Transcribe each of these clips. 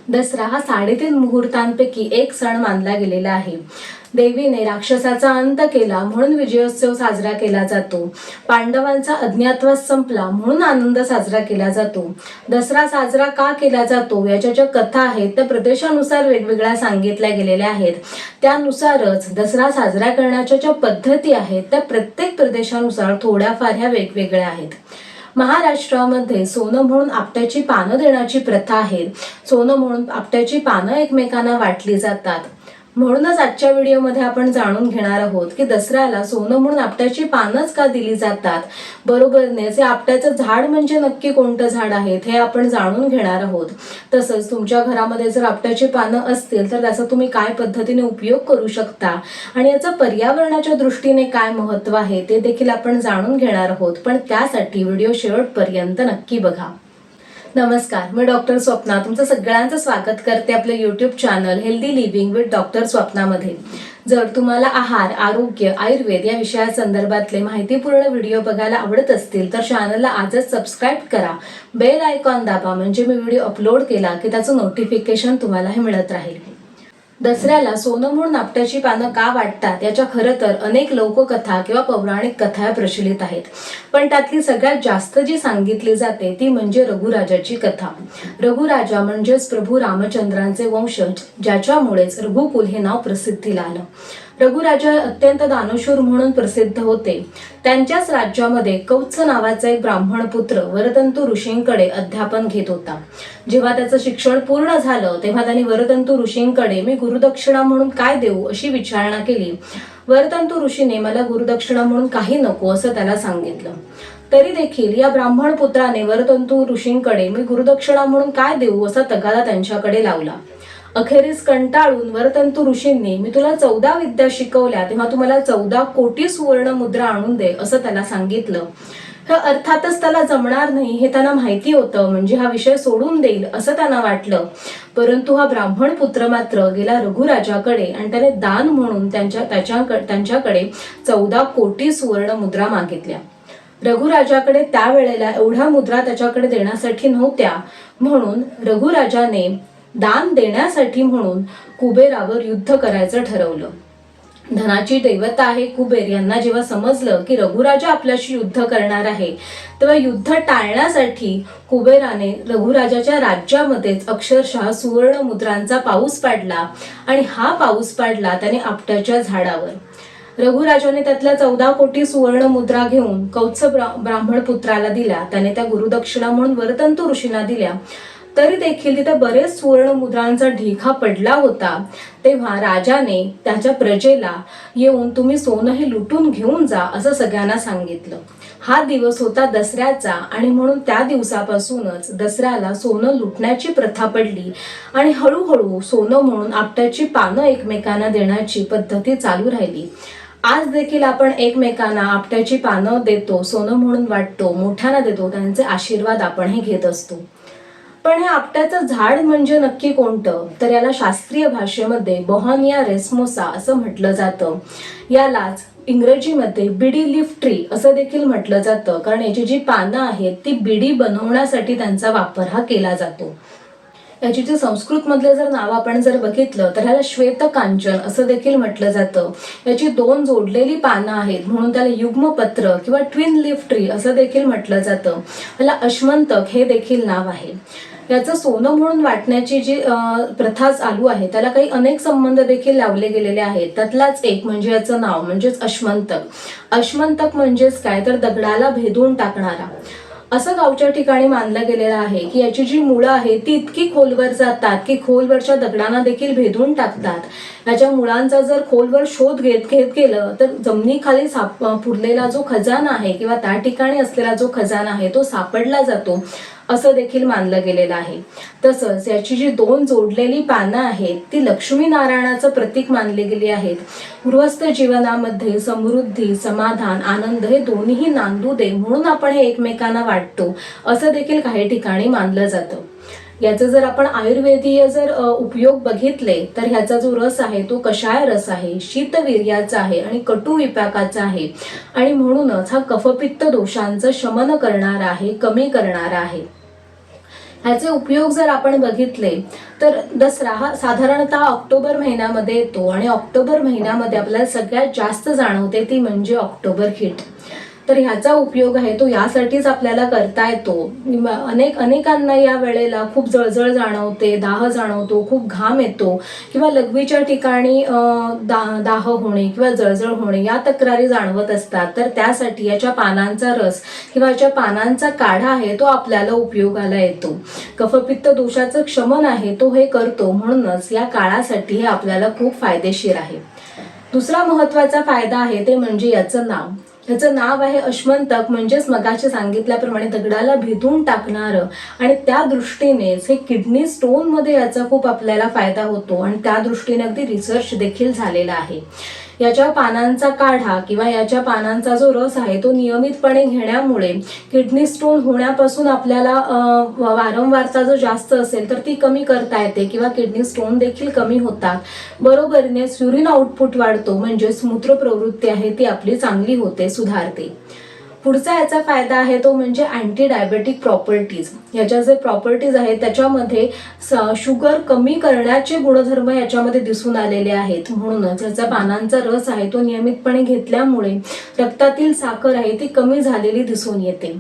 दसरा हा 3.5 मुहूर्तांपैकी एक सण मानला गेलेला आहे. देवीने राक्षसाचा अंत केला म्हणून विजयोत्सव साजरा केला जातो. पांडवांचा अज्ञातवास संपला म्हणून आनंद साजरा केला जातो. दसरा साजरा का केला जातो याच्या ज्या कथा आहेत त्या प्रदेशानुसार वेगवेगळ्या सांगितल्या गेलेल्या आहेत. त्यानुसारच दसरा साजरा करण्याच्या ज्या पद्धती आहेत त्या प्रत्येक प्रदेशानुसार थोड्याफार ह्या वेगवेगळ्या आहेत. महाराष्ट्रामध्ये सोनं म्हणून आपट्याची पानं देण्याची प्रथा आहे. सोनं म्हणून आपट्याची पानं एकमेकांना वाटली जातात. म्हणूनच आजच्या व्हिडिओमध्ये आपण जाणून घेणार आहोत की दसऱ्याला सोनं म्हणून आपट्याची पानंच का दिली जातात. बरोबरने जे आपट्याचं झाड म्हणजे नक्की कोणतं झाड आहे हे आपण जाणून घेणार आहोत. तसंच तुमच्या घरामध्ये जर आपट्याची पानं असतील तर त्याचा तुम्ही काय पद्धतीने उपयोग करू शकता आणि याचं पर्यावरणाच्या दृष्टीने काय महत्त्व आहे ते देखील आपण जाणून घेणार आहोत. पण त्यासाठी व्हिडिओ शेवटपर्यंत नक्की बघा. नमस्कार, मी डॉक्टर स्वप्ना तुमचं सगळ्यांचं स्वागत करते आपल्या YouTube channel healthy living with doctor स्वप्नामध्ये. जर तुम्हाला आहार, आरोग्य, आयुर्वेद या विषयासंदर्भातले माहितीपूर्ण व्हिडिओ बघायला आवडत असतील तर चॅनलला आजच सबस्क्राईब करा. बेल आयकॉन दाबा म्हणजे मी व्हिडिओ अपलोड केला की त्याचं नोटिफिकेशन तुम्हाला हे मिळत राहील. दसऱ्याला सोनं म्हणून आपट्याची पानं का वाटतात याच्या खरं तर अनेक लोककथा किंवा पौराणिक कथा प्रचलित आहेत. पण त्यातली सगळ्यात जास्त जी सांगितली जाते ती म्हणजे रघुराजाची कथा. रघुराजा म्हणजेच प्रभू रामचंद्रांचे वंशज, ज्याच्यामुळेच रघुकुल हे नाव प्रसिद्धीला आलं. रघुराजा अत्यंत दानशूर म्हणून प्रसिद्ध होते. त्यांच्याच राज्यामध्ये कौत्स नावाचा एक ब्राह्मण पुत्र वरतंतु ऋषींकडे अध्यापन घेत होता. जेव्हा त्याचं शिक्षण पूर्ण झालं तेव्हा त्यांनी वरतंतु ऋषींकडे मी गुरुदक्षिणा म्हणून काय देऊ अशी विचारणा केली. वरतंतु ऋषीने मला गुरुदक्षिणा म्हणून काही नको असं त्याला सांगितलं. तरी देखील या ब्राह्मण पुत्राने वरतंतु ऋषींकडे मी गुरुदक्षिणा म्हणून काय देऊ असा तगादा त्यांच्याकडे लावला. अखेरीस कंटाळून वरतंतु ऋषींनी मी तुला 14 विद्या शिकवल्या तेव्हा तुम्हाला 14 कोटी सुवर्ण मुद्रा आणून दे असं त्याला सांगितलं. हे अर्थातच त्याला जमणार नाही हे त्यांना माहिती होतं, म्हणजे हा विषय सोडून देईल असं त्यांना वाटलं. परंतु हा ब्राह्मण पुत्र मात्र गेला रघुराजाकडे आणि त्याने दान म्हणून त्यांच्याकडे 14 कोटी सुवर्ण मुद्रा मागितल्या. रघुराजाकडे त्यावेळेला एवढ्या मुद्रा त्याच्याकडे देण्यासाठी नव्हत्या, म्हणून रघुराजाने दान देण्यासाठी म्हणून कुबेरावर युद्ध करायचं ठरवलं. धनाची देवता आहे कुबेर यांना जेव्हा समजलं की रघुराजा आपल्याशी युद्ध करणार आहे तेव्हा युद्ध टाळण्यासाठी कुबेराने रघुराजाच्या राज्यामध्येच अक्षरशः सुवर्ण मुद्रांचा पाऊस पाडला आणि हा पाऊस पाडला त्याने आपट्याच्या झाडावर. रघुराजाने त्यातल्या 14 कोटी सुवर्ण मुद्रा घेऊन कौत्स ब्राह्मण पुत्राला दिल्या. त्याने त्या गुरुदक्षिणा म्हणून वरतंतु ऋषींना दिल्या. तरी देखील तिथे बरेच सुवर्ण मुद्रांचा ढिगा पडला होता. तेव्हा राजाने त्याच्या प्रजेला येऊन तुम्ही सोनं हे लुटून घेऊन जा असं सगळ्यांना सांगितलं. हा दिवस होता दसऱ्याचा आणि म्हणून त्या दिवसापासूनच दसऱ्याला सोनं लुटण्याची प्रथा पडली आणि हळूहळू सोनं म्हणून आपट्याची पानं एकमेकांना देण्याची पद्धती चालू राहिली. आज देखील आपण एकमेकांना आपट्याची पानं देतो, सोनं म्हणून वाटतो, मोठ्यांना देतो, त्यांचे आशीर्वाद आपण हे घेत असतो. पण हे आपट्याचं झाड म्हणजे नक्की कोणतं तर याला शास्त्रीय भाषेमध्ये बॉहनिया रेस्मोसा असं म्हटलं जातं. यालाच इंग्रजीमध्ये बिडी लीफ ट्री असं देखील म्हटलं जातं, कारण याची जी पानं आहेत ती बिडी बनवण्यासाठी त्यांचा वापर हा केला जातो. याची जी संस्कृत मधले जर नाव आपण जर बघितलं तर ह्याला श्वेतकांचन असं देखील म्हटलं जातं. याची 2 जोडलेली पानं आहेत म्हणून त्याला युग्मपत्र किंवा ट्विन लीफ ट्री असं देखील म्हटलं जातं. याला अश्मंतक हे देखील नाव आहे. याचं सोनं म्हणून वाटण्याची जी प्रथा चालू आहे त्याला काही अनेक संबंध देखील लावले गेलेले आहेत. त्यातलाच एक म्हणजे याचं नाव म्हणजेच अश्मंतक. अश्मंतक म्हणजेच काय तर दगडाला भेदून टाकणारा असं गावच्या ठिकाणी मानलं गेलेलं आहे की याची जी मुळं आहेत ती इतकी खोलवर जातात की खोलवरच्या दगडांना देखील भेदून टाकतात. याच्या मुळांचा जर खोलवर शोध घेत गेलं तर जमिनीखाली पुरलेला जो खजाना आहे किंवा त्या ठिकाणी असलेला जो खजाना आहे तो सापडला जातो असं देखील मानलं गेलेलं आहे. तसंच याची जी 2 जोडलेली पानं आहेत ती लक्ष्मीनारायणाचं प्रतीक मानली गेली आहेत. गृहस्थ जीवनामध्ये समृद्धी, समाधान, आनंद हे दोन्ही नांदू दे म्हणून आपण हे एकमेकांना वाटतो असं देखील काही ठिकाणी मानलं जातं. याचं जर आपण आयुर्वेदीय जर उपयोग बघितले तर ह्याचा जो रस आहे तो कषाय रस आहे, शीतवीर्याचा आहे आणि कटुविपाकाचा आहे आणि म्हणूनच हा कफपित्त दोषांचं शमन करणारा आहे, कमी करणारा आहे. ह्याचे उपयोग जर आपण बघितले तर दसरा हा साधारणतः ऑक्टोबर महिन्यामध्ये येतो आणि ऑक्टोबर महिन्यामध्ये आपल्याला सगळ्यात जास्त जाणवते ती म्हणजे ऑक्टोबर हीट. तर ह्याचा उपयोग आहे तो यासाठीच आपल्याला करता येतो. अनेकांना या वेळेला खूप जळजळ जाणवते, दाह जाणवतो, खूप घाम येतो किंवा लघवीच्या ठिकाणी दाह होणे किंवा जळजळ होणे या तक्रारी जाणवत असतात. तर त्यासाठी याच्या पानांचा रस किंवा याच्या पानांचा काढा आहे तो आपल्याला उपयोगाला येतो. कफपित्त दोषाचं क्षमन आहे तो हे करतो, म्हणूनच या काळासाठी हे आपल्याला खूप फायदेशीर आहे. दुसरा महत्त्वाचा फायदा आहे ते म्हणजे याचं नाव. ह्याचं नाव आहे अश्वंतक, म्हणजेच मगाशी सांगितल्याप्रमाणे दगडाला भेदून टाकणारं, आणि त्या दृष्टीनेच हे किडनी स्टोनमध्ये याचा खूप आपल्याला फायदा होतो आणि त्या दृष्टीने अगदी रिसर्च देखील झालेला आहे. याच्या पानांचा काढा किंवा याच्या पानांचा जो रस आहे तो नियमितपणे घेण्यामुळे किडनी स्टोन होण्यापासून आपल्याला वारंवारता जर जास्त असेल तर ती कमी करता येते किंवा किडनी स्टोन देखील कमी होतात. बरोबरीने युरिन आउटपुट वाढतो, म्हणजेच मूत्र प्रवृत्ती आहे ती आपली चांगली होते, सुधारते. पुढचा याचा फायदा आहे तो म्हणजे अँटी डायबेटिक प्रॉपर्टीज. याच्या जे प्रॉपर्टीज आहेत त्याच्यामध्ये शुगर कमी करण्याचे गुणधर्म याच्यामध्ये दिसून आलेले आहेत. म्हणूनच याचा पानांचा रस आहे तो नियमितपणे घेतल्यामुळे रक्तातील साखर आहे ती कमी झालेली दिसून येते.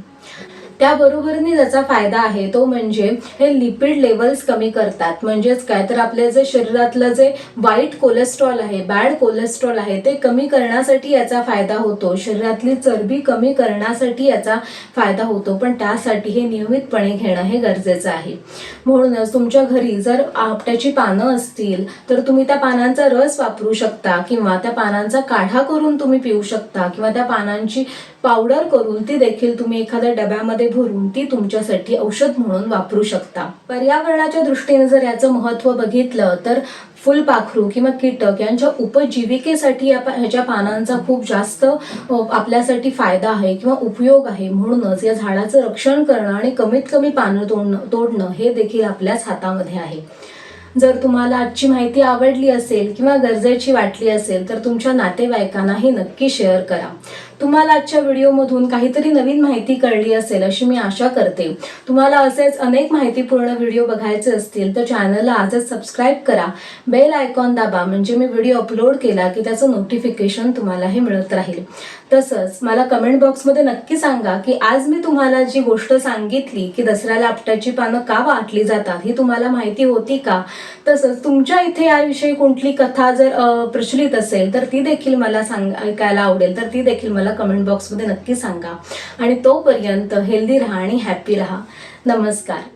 त्याबरोबरीने ज्याचा फायदा आहे तो म्हणजे हे लिपिड लेवल्स कमी करतात. म्हणजेच काय तर आपल्या जे शरीरातलं जे वाईट कोलेस्ट्रॉल आहे, बॅड कोलेस्ट्रॉल आहे ते कमी करण्यासाठी याचा फायदा होतो. शरीरातली चरबी कमी करण्यासाठी याचा फायदा होतो, पण त्यासाठी हे नियमितपणे घेणं हे गरजेचं आहे. म्हणूनच तुमच्या घरी जर आपट्याची पानं असतील तर तुम्ही त्या पानांचा रस वापरू शकता किंवा त्या पानांचा काढा करून तुम्ही पिऊ शकता किंवा त्या पानांची पावडर करून ती देखील तुम्ही एखाद्या डब्यामध्ये भरून ती तुमच्यासाठी औषध म्हणून वापरू शकता. पर्यावरणाच्या दृष्टीने जर याचं महत्त्व बघितलं तर फुलपाखरू किंवा कीटक यांच्या उपजीविकेसाठी ह्याच्या पानांचा खूप जास्त आपल्यासाठी फायदा आहे किंवा उपयोग आहे. म्हणूनच या झाडाचं रक्षण करणं आणि कमीत कमी पानं तोडणं हे देखील आपल्याच हातामध्ये आहे. जर तुम्हाला आजची माहिती आवडली असेल किंवा गरजेची वाटली असेल तर तुमच्या नातेवाईकांनाही नक्की शेअर करा. तुम्हाला आजच्या व्हिडिओमधून काहीतरी नवीन माहिती कळली असेल अशी मी आशा करते. तुम्हाला असेच अनेक माहितीपूर्ण व्हिडिओ बघायचे असतील तर चॅनलला आजच सबस्क्राईब करा, बेल आयकॉन दाबा, म्हणजे मी व्हिडिओ अपलोड केला की त्याचं नोटिफिकेशन तुम्हालाही मिळत राहील. तसंच मला कमेंट बॉक्समध्ये नक्की सांगा की आज मी तुम्हाला जी गोष्ट सांगितली की दसऱ्याला आपट्याची पानं का वाटली जातात ही तुम्हाला माहिती होती का? तसंच तुमच्या इथे याविषयी कुठली कथा जर प्रचलित असेल तर ती देखील मला ऐकायला आवडेल, तर ती देखील मला कमेंट बॉक्समध्ये नक्की सांगा. आणि तोपर्यंत हेल्दी राहा आणि हॅप्पी राहा. नमस्कार.